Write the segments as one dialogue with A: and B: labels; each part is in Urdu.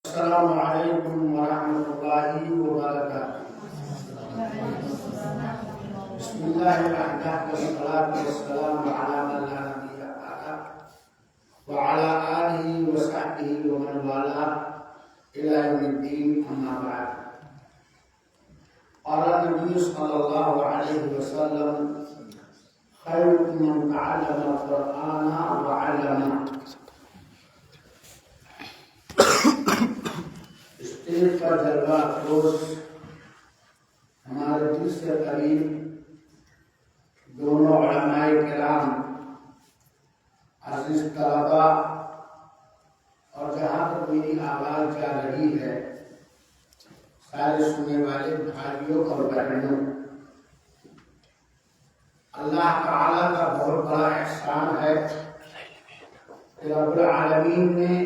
A: السلام علیکم ورحمۃ اللہ وبرکاتہ۔ بسم اللہ الرحمن الرحیم والسلام علی من لا نبی بعدہ وعلی آلہ وصحبہ ومن والاه الی یوم الدین، اما بعد۔ قال النبی صلی اللہ علیہ وسلم خیرکم من تعلم القرآن وعلمہ۔ اسٹیج پر جلوہ افروز ہمارے دل سے قریب دونوں علماء کرام، عزیز طلباء، اور جہاں تک میری آواز جا رہی ہے سارے سننے والے بھائیوں اور بہنوں، اللہ تعالیٰ کا بہت بڑا احسان ہے کہ رب العالمین نے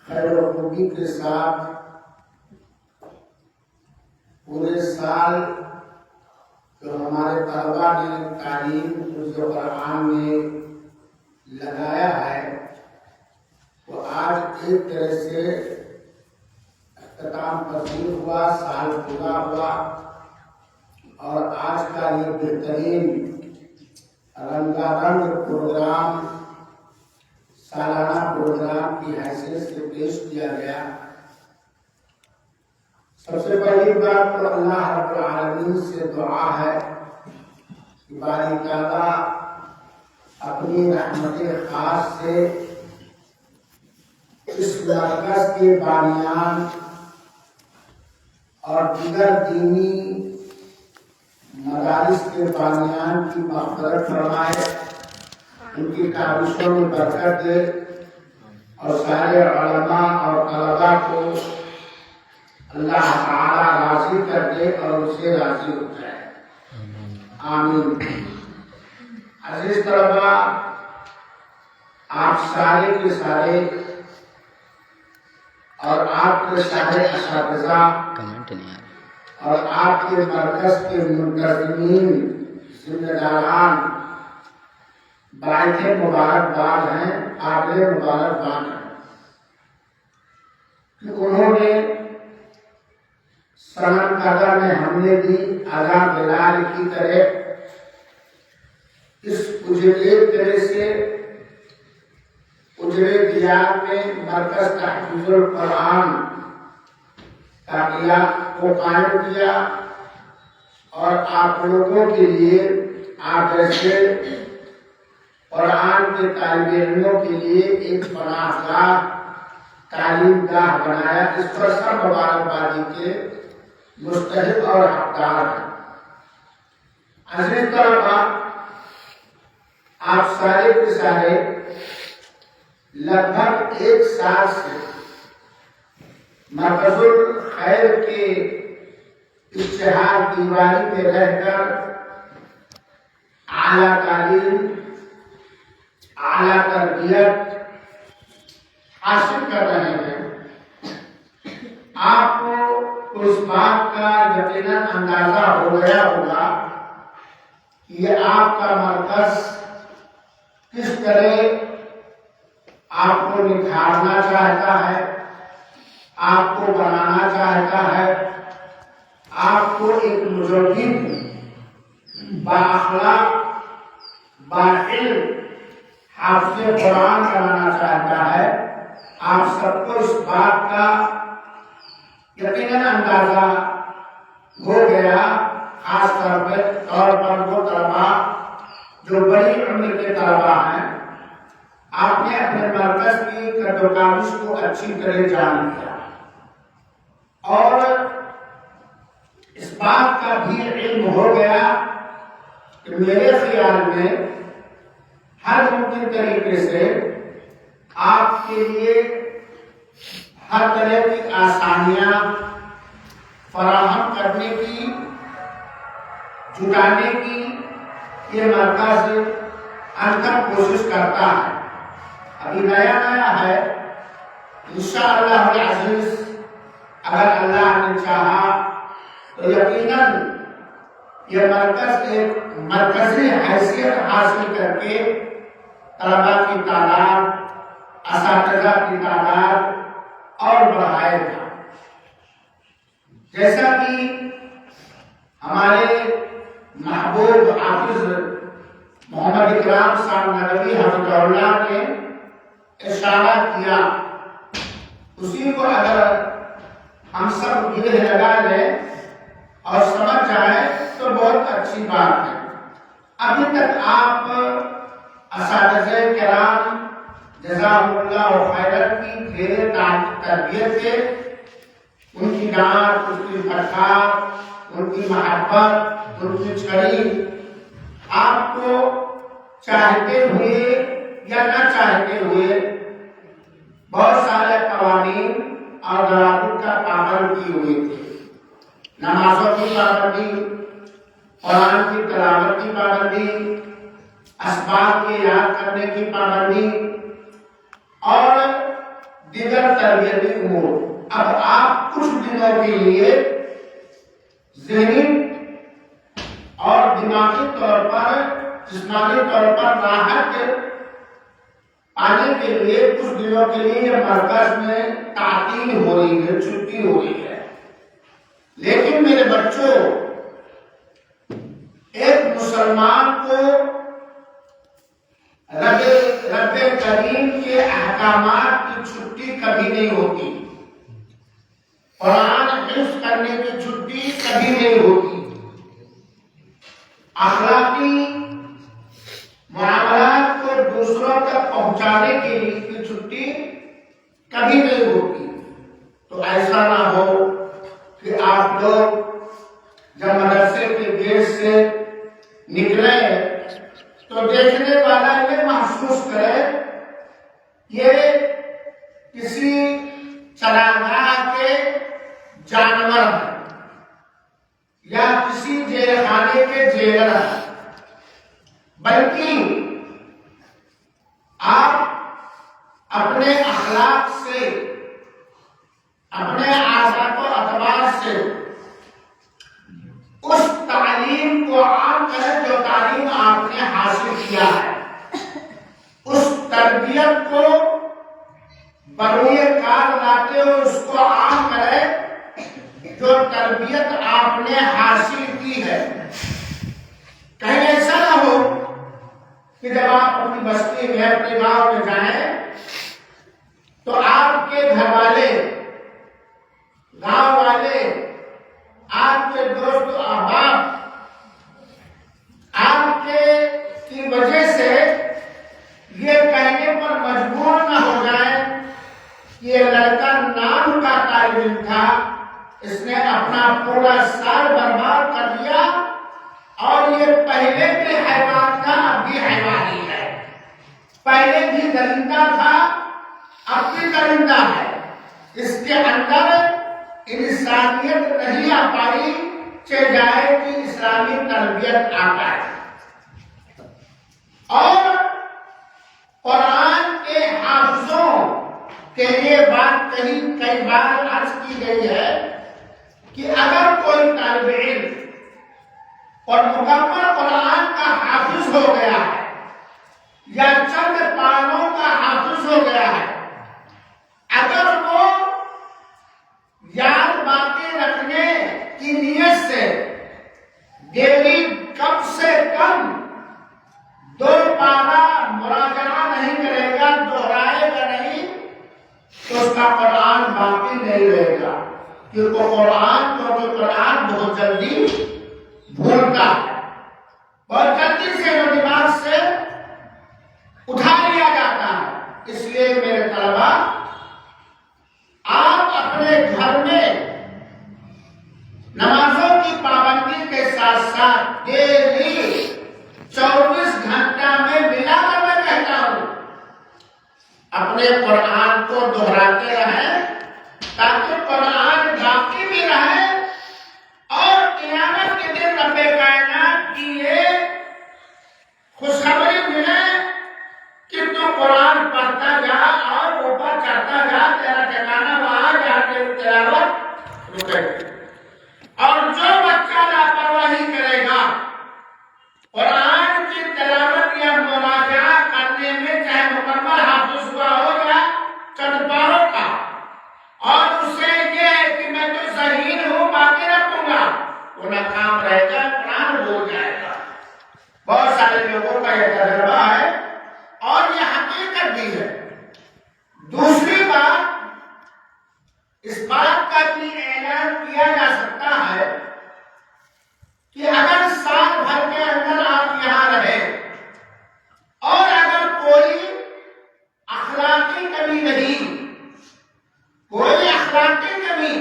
A: خیر و خوبی کے ساتھ پورے سال جو ہمارے طلباء نے تعلیم قرآن میں لگایا ہے وہ آج ایک طرح سے اختتام پذیر ہوا، سال پورا ہوا، اور آج کا یہ بہترین رنگا رنگ پروگرام سالانہ پروگرام کی حیثیت سے پیش کیا گیا۔ سب سے پہلی بات تو اللہ رب العالمین سے دعا ہے کہ باری تعالیٰ اپنی رحمت خاص سے اس مرکز کے بانیان اور دیگر دینی مدارس کے بانیان کی مغفرت فرمائے، ان کی کاوشوں میں برکت دے، اور سارے علماء اور طلباء کو اللہ تعالیٰ راضی کر دے اور ان سے راضی ہو جائے، آمین۔ عزیز طلباء، آپ سارے کے سارے اور آپ کے سارے اساتذہ اور آپ کے مرکز کے منتظمین، ذمہ داران باعث مبارکباد ہیں، قابل مبارکباد ہیں کہ انہوں نے سنم قدر میں ہم نے بھی اذان بلال کی طرح اس اجرے طرح سے اجرے دیار میں مرکز تحفیظ القرآن کا کو قائم کیا، اور آپ لوگوں کے لیے آپ جیسے قرآن کے طالب علموں کے لیے ایک پناہ گاہ، تعلیم گاہ بنایا۔ اس پر سب مبارکبادی کے مستحق اور حقدار ہیں۔ عزیز طلباء، آپ سارے کے سارے لگ بھگ ایک سال سے مرکز الخیر کے اشتہار دیواری میں رہ کر اعلیٰ تعلیم، اعلیٰ تربیت حاصل کر رہے ہیں۔ آپ کو اس بات کا یقیناً اندازہ ہو گیا ہوگا کہ یہ آپ کا مرکز کس طرح آپ کو نکھارنا چاہتا ہے، آپ کو بنانا چاہتا ہے، آپ کو ایک مجدد، بااخلاق، باعلم، حافظ قرآن بنانا چاہتا ہے۔ آپ سب کو اس بات کا یقیناً اندازہ ہو گیا، خاص طور پر وہ طلباء جو بڑی عمر کے طلباء ہیں۔ آپ نے اپنے مرکز کی قد و کاوش کو اچھی طرح جان لیا، اور اس بات کا بھی علم ہو گیا کہ میرے خیال میں ہر ممکن طریقے سے آپ کے لیے ہر طرح کی آسانیاں فراہم کرنے کی، جٹانے کی یہ مرکز انکر کوشش کرتا ہے۔ ابھی نیا ہے، انشاءاللہ العزیز اگر اللہ نے چاہا تو یقیناً یہ مرکز ایک مرکزی حیثیت حاصل کر کے طلباء کی تعداد، اساتذہ کی تعداد جیسا کہ ہمارے محبوب حافظ محمد اکرام صاحب ندوی حفظہ اللہ نے اشارہ کیا، اسی کو اگر ہم سب گرہ لگا لیں اور سمجھ جائیں تو بہت اچھی بات ہے۔ ابھی تک آپ اساتذہ کرام جزاهم اللہ خیرت کی ڈھیر تربیت سے، ان کی ڈانٹ، ان کی پھٹکار، ان کی محبت، ان کی چھڑی آپ کو چاہتے ہوئے یا نہ چاہتے ہوئے بہت سارے قوانین اور ضوابط کا پابند کی ہوئی تھی۔ نمازوں کی پابندی، قرآن کی تلاوت کی پابندی، اسباب کے یاد کرنے کی پابندی اور دیگر تربیتی امور۔ اب آپ کچھ دنوں کے لیے ذہنی اور دماغی طور پر، جسمانی طور پر راحت پانے کے لیے کچھ دنوں کے لیے مرکز میں تعطیل ہو رہی ہے، چھٹی ہو رہی ہے۔ لیکن میرے بچوں، ایک مسلمان کو رب کریم کے احکامات کی چھٹی کبھی نہیں ہوتی، قرآن حفظ کرنے کی چھٹی کبھی نہیں ہوتی، اخلاقی معاملات کو دوسروں تک پہنچانے کے لیے کی چھٹی کبھی نہیں ہوتی۔ تو ایسا نہ ہو کہ آپ لوگ جب مدرسے کے گیٹ سے نکلے تو دیکھنے والا یہ محسوس کرے یہ کسی چراگاہ کے جانور ہیں یا کسی جیل خانے کے جیلر ہیں، بلکہ آپ اپنے اخلاق سے، اپنے عادات و اطوار سے اس تعلیم کو عام کریں جو تعلیم آپ نے حاصل کیا ہے، اس تربیت کو بروئے کار لاتے ہوئے اس کو عام کریں جو تربیت آپ نے حاصل کی ہے۔ کہیں ایسا نہ ہو کہ جب آپ اپنی بستی میں، اپنے گاؤں میں جائیں تو آپ کے گھر والے، گاؤں والے، آپ کے دوست و احباب آپ کی وجہ سے یہ کہنے پر مجبور نہ ہو جائے کہ یہ لڑکا نام کا طالب علم تھا، اس نے اپنا پورا سال برباد کر دیا اور یہ پہلے بھی حیوان تھا، اب بھی حیوان ہی ہے، پہلے بھی درندہ تھا، اب بھی درندہ ہے، اس کے اندر انسانیت نہیں آ پائی، چل جائے کہ اسلامی تربیت آ پائے۔ اور قرآن کے حافظوں کے لیے بات کئی بار عرض کی گئی ہے کہ اگر کوئی طالب علم اور مکمل قرآن کا حافظ ہو گیا ہے یا چند پاروں کا حافظ ہو گیا ہے، اگر وہ یاد باتیں رکھنے کی نیت سے ڈیلی کم سے کم 2 پارہ مراجعہ نہیں کرے گا، دہرائے گا نہیں، تو اس کا قرآن باقی نہیں رہے گا، کیونکہ قرآن بہت جلدی بھولتا ہے، بہت جلدی سے وہ دماغ سے اٹھا لیا جاتا ہے۔ اس لیے میرے طلباء، آپ اپنے گھر میں نمازوں کی پابندی کے ساتھ ساتھ ڈیلی 24 گھنٹہ میں ملا کر میں کہتا ہوں اپنے قرآن کو دہراتے رہیں تاکہ قرآن باقی بھی رہے اور قیامت کے دن رب کائنات کی یہ خوشخبری ملے کہ تو قرآن پڑھتا جا اور اوپر چڑھتا جا، تیرا ٹھکانا وہاں جا کے تلاوت رکے۔ اور جو بچہ لاپرواہی کرے گا قرآن کی تلاوت یا مراجعہ کرنے میں، چاہے مکمل حافظ ہوا ہو یا چند پاروں کا، اور اسے یہ ہے کہ میں تو ذہین ہوں، باقی اس بات کا بھی اعلان کیا جا سکتا ہے کہ اگر سال بھر کے اندر آپ یہاں رہے اور اگر کوئی اخلاقی کمی نہیں، کوئی اخلاقی کمی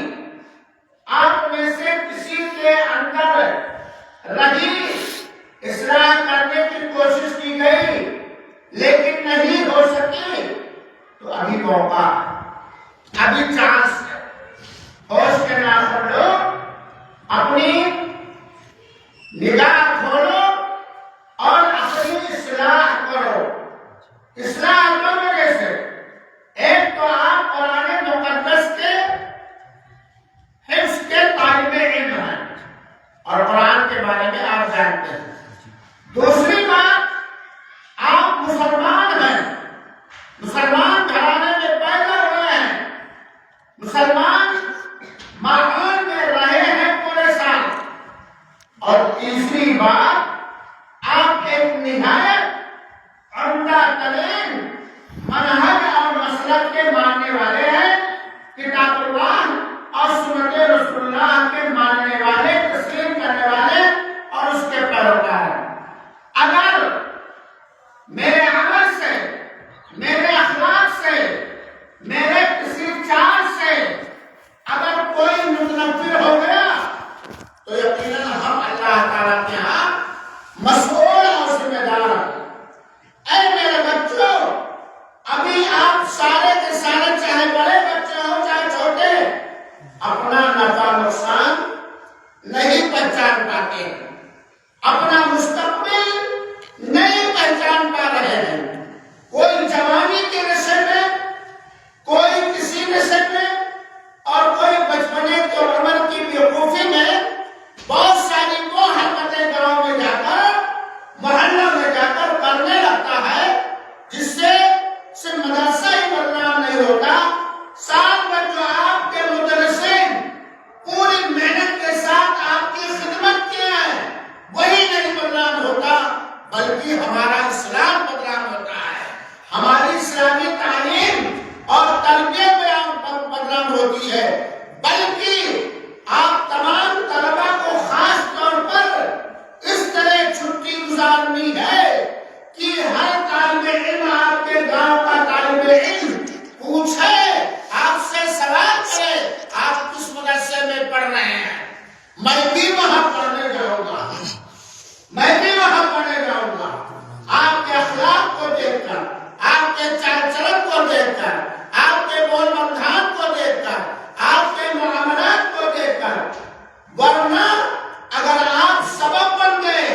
A: آپ میں سے کسی کے اندر رہی، اصلاح کرنے کی کوشش کی گئی لیکن نہیں ہو سکی، تو ابھی موقع ہے، ابھی چانس ہے، ہوش کے ناخن لو، اپنی نگاہ کھولو اور اپنی اصلاح کرو۔ اصلاح دو وجہ سے، ایک تو آپ قرآن مقدس کے حفظ کے طالب علم ہیں اور قرآن کے بارے میں آپ جانتے ہیں، دوسری بات آپ مسلمان ہیں، مسلمان گھرانے میں پیدا ہوئے ہیں، مسلمان ماحول میں رہے ہیں پورے سال، اور تیسری بات آپ ایک نہایت عمدہ ترین منہج اور مسلک کے ماننے والے ہیں، کتاب اللہ اور سنت رسول اللہ کے ماننے والے، تسلیم کرنے والے اور اس کے پیروکار ہیں۔ اگر میرے عمل سے، میرے اخلاق سے، میرے کسی چال سے اگر کوئی متنفر ہو گیا تو یقیناً ہم اللہ تعالیٰ کے ہاں مسئول اور ذمہ دار ہیں۔ اے میرے بچوں، ابھی آپ سارے کے سارے چاہے بڑے بچے ہوں چاہے چھوٹے، اپنا نفع نقصان نہیں پہچان پاتے، اپنا مستقبل نہیں پہچان پا رہے ہیں۔ کوئی جوانی کے نشے میں، کوئی کسی نشے میں اور کوئی بچپنے کے عمر کی بیوقوفی میں بہت ساری وہ حرکتیں گاؤں میں جا کر، محلوں میں جا کر کرنے لگتا ہے جس سے صرف مدرسہ ہی بدنام نہیں ہوتا، ساتھ میں جو آپ کے مدرسین پوری محنت کے ساتھ آپ کی خدمت کیے ہیں وہی نہیں بدنام ہوتا، بلکہ ہمارا اسلام بدنام ہوتا ہے، ہماری اسلامی تعلیم اور تربیت بدنام ہوتی ہے۔ بلکہ آپ تمام طلباء کو خاص طور پر اس طرح چھٹی گزارنی ہے کہ ہر طالب علم آپ کے گاؤں کا طالب علم پوچھے، آپ سے سوال کرے، آپ کس مدرسے میں پڑھ رہے ہیں، میں بھی وہاں پڑھنے جاؤں گا، میں بھی وہاں پڑھنے جاؤں گا۔ آپ کے اخلاق کو دیکھ کر، آپ کے چال چلن کو دیکھ کر، آپ کے بول بندھان کو دیکھ کر، آپ کے معاملات کو دیکھ کر، ورنہ اگر آپ سبب بن گئے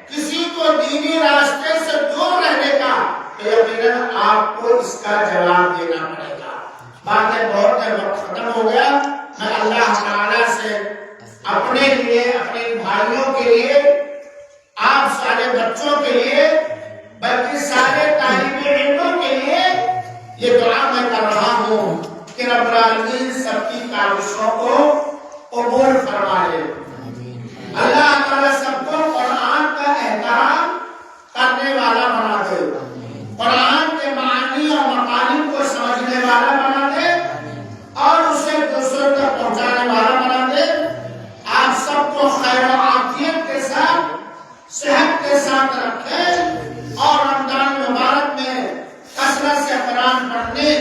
A: کسی کو دینی راستے سے دور رہنے کا تو یقیناً آپ کو اس کا جواب دینا پڑے گا۔ باتیں بہت ہے، وقت ختم ہو گیا۔ میں اللہ تعالیٰ سے اپنے لیے، اپنے بھائیوں کے لیے، آپ سارے بچوں کے لیے، بلکہ سارے طالب علموں کے لیے یہ دعا میں کر رہا ہوں کہ رب العالمین سب کی کاوشوں کو قبول فرما لے۔ اللہ تعالیٰ سب کو قرآن کا احترام کرنے والا بنا دے، قرآن کے معانی اور مقاصد کو سمجھنے والا بنا دے اور اسے دوسروں تک پہنچانے والا بنا دے۔ آپ سب کو خیر و عافیت کے ساتھ، صحت کے ساتھ رکھے اور رمضان مبارک میں کثرت سے قرآن پڑھنے،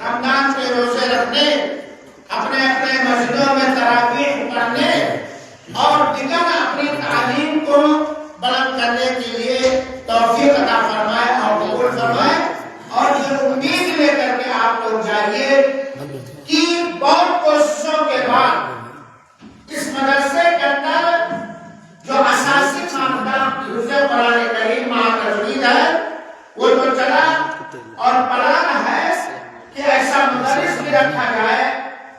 A: رمضان کے روزے رکھنے، اپنے اپنے مسجدوں میں تراویح پڑھنے اور دیگر اپنی تعلیم کو بلند کرنے کے لیے توفیق عطا فرمائے اور قبول فرمائے۔ اور یہ امید لے کر کے آپ لوگ جائیے کہ بہت کوششوں کے بعد اس مدرسے کے اندر جو اساسی مادہ حفظ قرآن کریم مع تجوید ہے وہ تو چلا، اور پلان ہے کہ ایسا مدرس بھی رکھا جائے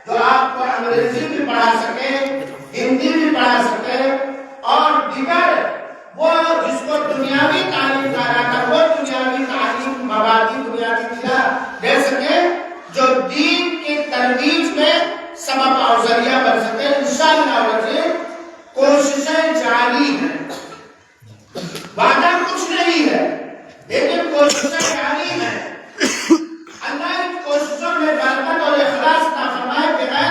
A: جو آپ کو انگریزی بھی پڑھا سکے، ہندی بھی پڑھا سکے اور دیگر وہ جس کو دنیاوی تعلیم کہا جاتا ہے وہ دنیاوی تعلیم، مبادی بنیادی دے سکے جو دین کی ترویج میں سبب اور ذریعہ بن سکے۔ انشاءاللہ کوششیں جاری ہیں، وعدہ کچھ نہیں ہے لیکن کوششیں جاری ہیں۔ اللہ ان کوششوں میں برکت اور اخلاص عطا فرمائے، بغیر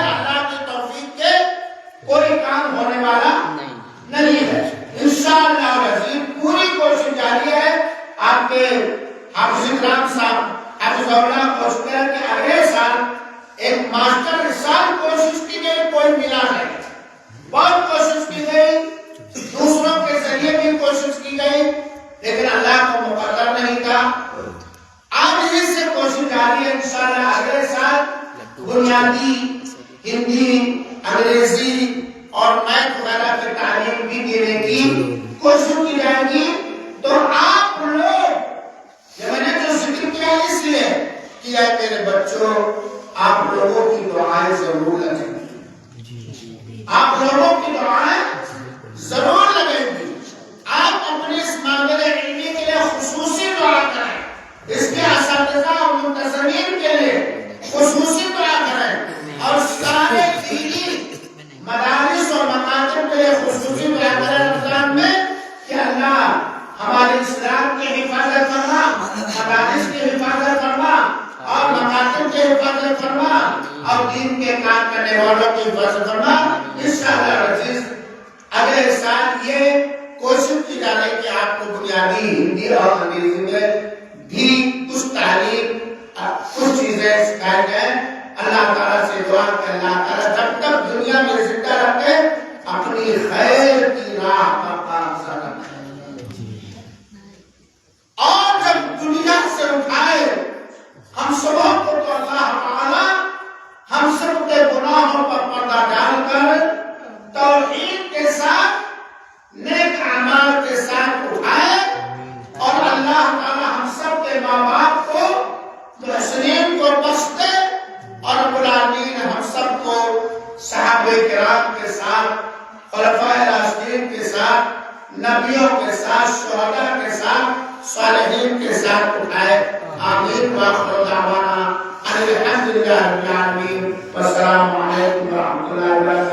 A: ماسٹر رسال کوشش کی گئی، کوئی ملا نہیں، بہت کوشش کی گئی، دوسروں کے ذریعے بھی کوشش کی گئی، لیکن اللہ کو مقرر نہیں تھا۔ آج ہی سے کوشش جاری ہے، انشاءاللہ اگلے سال بنیادی ہندی، انگریزی اور میتھ وغیرہ کی تعلیم بھی دینے کی کوشش کی جائے گی۔ تو آپ لوگ، یہ میں نے جو ذکر کیا اس لیے کہ اے میرے بچوں، آپ لوگوں کی دعائیں ضرور لگیں گی، آپ لوگوں کی دعائیں ضرور لگیں گی۔ آپ اپنے اس معاملے علمی کے لیے خصوصی دعا کریں، اس کے اساتذہ اور منتظمین کے لیے خصوصی دعا کریں، اور سارے دینی مدارس اور مکاتب کے لیے خصوصی دعا کریں رمضان میں کہ اللہ ہمارے اسلام کی حفاظت فرما، مدارس کی حفاظت فرما، اور مکاتب کی حفاظت فرما، اور دین کے کام کرنے والوں کی حفاظت فرما۔ انشاءاللہ عزیز اگلے سال یہ کوشش کی جا رہی ہے کہ آپ کو بنیادی ہندی اور انگریزی میں بھی کچھ تعلیم، کچھ چیزیں سکھائی جائیں۔ اللہ تعالیٰ سے دعا کہ اللہ تعالیٰ جب تک دنیا میں زندہ رکھے اپنی خیر کی راہ پر قائم رکھے، اور جب دنیا سے اٹھائے ہم سبوں کو، تو اللہ تعالیٰ ہم سب کے گناہوں پر پردہ ڈال کر توحید کے ساتھ، نیک اعمال کے ساتھ اٹھائے، اور اللہ تعالیٰ ہم سب کے ماں باپ کو، محسنین کو بخش دے، اور رب العالمین ہم سب کو صحابہ کرام کے ساتھ، خلفائے راشدین کے ساتھ، نبیوں کے ساتھ، شہداء کے ساتھ، صالحین کے ساتھ اٹھائے۔ آمین وآخر دعوانا ان الحمد للہ رب العالمین، والسلام علیکم ورحمۃ اللہ وبرکاتہ۔